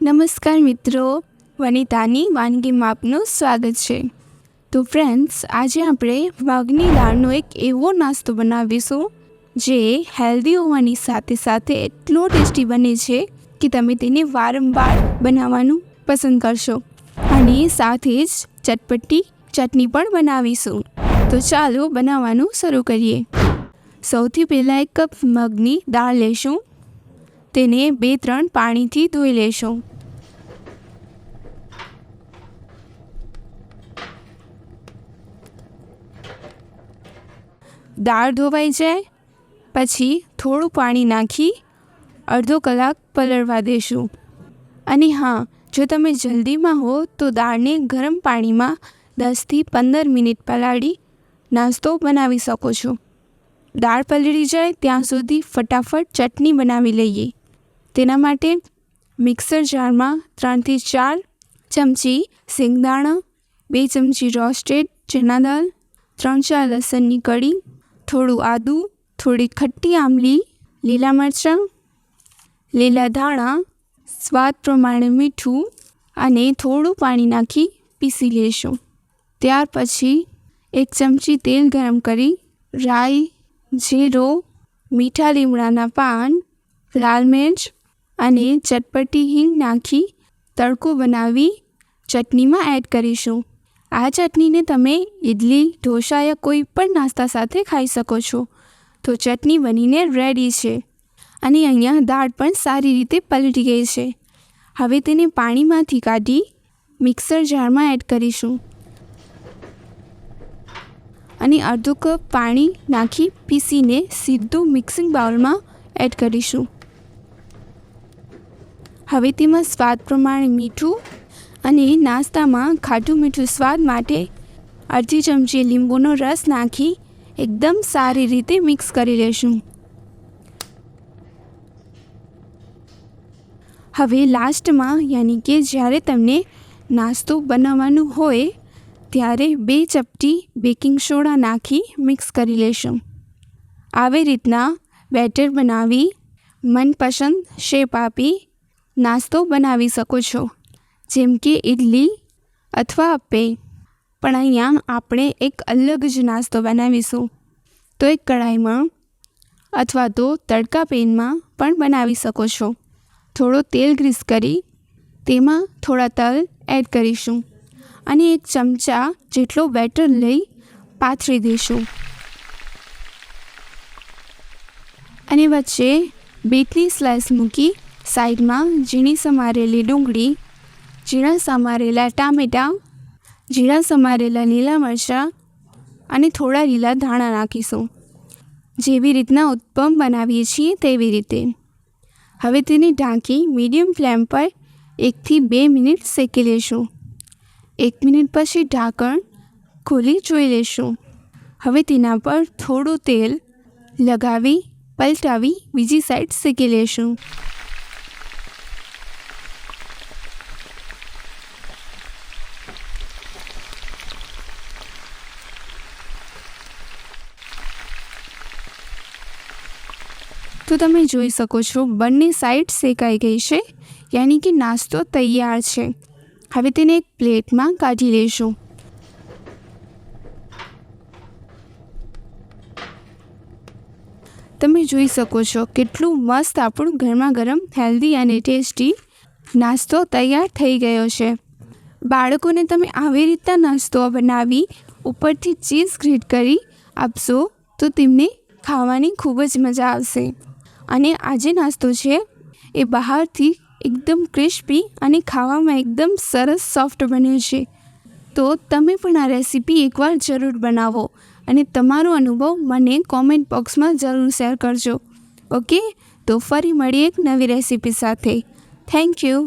નમસ્કાર મિત્રો, વનિતાની વાનગીમાં આપનું સ્વાગત છે। તો ફ્રેન્ડ્સ, આજે આપણે મગની દાળનો એક એવો નાસ્તો બનાવીશું જે હેલ્ધી હોવાની સાથે સાથે એટલો ટેસ્ટી બને છે કે તમે તેને વારંવાર બનાવવાનું પસંદ કરશો અને સાથે જ ચટપટી ચટણી પણ બનાવીશું। તો ચાલો બનાવવાનું શરૂ કરીએ। સૌથી પહેલાં 1 કપ મગની દાળ લેશું। તેને 2-3 પાણીથી ધોઈ લેશું। દાળ ધોવાઈ જાય પછી થોડું પાણી નાખી અડધો કલાક પલળવા દેશું। અને હા, જો તમે જલ્દીમાં હો તો દાળને ગરમ પાણીમાં 10થી 15 મિનિટ પલાળી નાસ્તો બનાવી શકો છો। દાળ પલળી જાય ત્યાં સુધી ફટાફટ ચટણી બનાવી લઈએ। તેના માટે મિક્સર જારમાં 3થી 4 ચમચી સિંગદાણા, 2 ચમચી રોસ્ટેડ ચણા દાળ, 3-4 લસણની કળી, થોડું આદું, થોડી ખટ્ટી આમલી, લીલા મરચાં, લીલા ધાણા, સ્વાદ પ્રમાણે મીઠું અને થોડું પાણી નાખી પીસી લેશું। ત્યાર પછી 1 ચમચી તેલ ગરમ કરી રાઈ, જીરો, મીઠા લીમડાના પાન, લાલ મિર્ચ અને ચટપટી હિંગ નાખી તડકો બનાવી ચટણીમાં એડ કરીશું। આ ચટણીને તમે ઇડલી, ઢોસા યા કોઈ પણ નાસ્તા સાથે ખાઈ શકો છો। તો ચટણી બનીને રેડી છે અને અહીંયા દાળ પણ સારી રીતે પલળી ગઈ છે। હવે તેને પાણીમાંથી કાઢી મિક્સર જારમાં એડ કરીશું અને અડધો કપ પાણી નાખી પીસીને સીધું મિક્સિંગ બાઉલમાં એડ કરીશું। હવે તેમાં સ્વાદ પ્રમાણે મીઠું અને નાસ્તામાં ખાટું મીઠું સ્વાદ માટે અડધી ચમચી લીંબુનો રસ નાખી એકદમ સારી રીતે મિક્સ કરી લેશું। હવે લાસ્ટમાં યાની કે જ્યારે તમને નાસ્તો બનાવવાનું હોય ત્યારે 2 ચપટી બેકિંગ સોડા નાખી મિક્સ કરી લેશું। આવી રીતના બેટર બનાવી મનપસંદ શેપ આપી નાસ્તો બનાવી શકો છો, જેમ કે ઇડલી અથવા અપ્પે। પણ અહીંયા આપણે એક અલગ જ નાસ્તો બનાવીશું। તો એક કઢાઈમાં અથવા તો તડકા પેનમાં પણ બનાવી શકો છો। થોડો તેલ ગ્રીસ કરી તેમાં થોડા તલ એડ કરીશું અને 1 ચમચા જેટલો બેટર લઈ પાથરી દઈશું અને વચ્ચે બીટની સ્લાઇસ મૂકી સાઈડમાં ઝીણી સમારેલી ડુંગળી, ઝીણા સમારેલા ટામેટાં, ઝીણા સમારેલા લીલા મરચાં અને થોડા લીલા ધાણા નાખીશું। જેવી રીતના ઉત્પમ બનાવીએ છીએ તેવી રીતે। હવે તેને ઢાંકી મીડિયમ ફ્લેમ પર 1થી 2 મિનિટ શેકી લેશું। 1 મિનિટ પછી ઢાંકણ ખોલી જોઈ લેશું। હવે તેના પર થોડું તેલ લગાવી પલટાવી બીજી સાઈડ શેકી લેશું। તો તમે જોઈ શકો છો બંને સાઈડ શેકાઈ ગઈ છે, યાની કે નાસ્તો તૈયાર છે। હવે તેને એક પ્લેટમાં કાઢી લેશું। તમે જોઈ શકો છો કેટલું મસ્ત આપણું ગરમા ગરમ હેલ્ધી અને ટેસ્ટી નાસ્તો તૈયાર થઈ ગયો છે। બાળકોને તમે આવી રીતના નાસ્તો બનાવી ઉપરથી ચીઝ ગ્રેટ કરી આપશો તો તેમને ખાવાની ખૂબ જ મજા આવશે। અને આ જે નાસ્તો છે એ બહારથી એકદમ ક્રિસ્પી અને ખાવામાં એકદમ સરસ સોફ્ટ બન્યો છે। તો તમે પણ આ રેસીપી એકવાર જરૂર બનાવો અને તમારો અનુભવ મને કોમેન્ટ બોક્સમાં જરૂર શેર કરજો। ઓકે, તો ફરી મળીએ એક નવી રેસીપી સાથે। Thank you.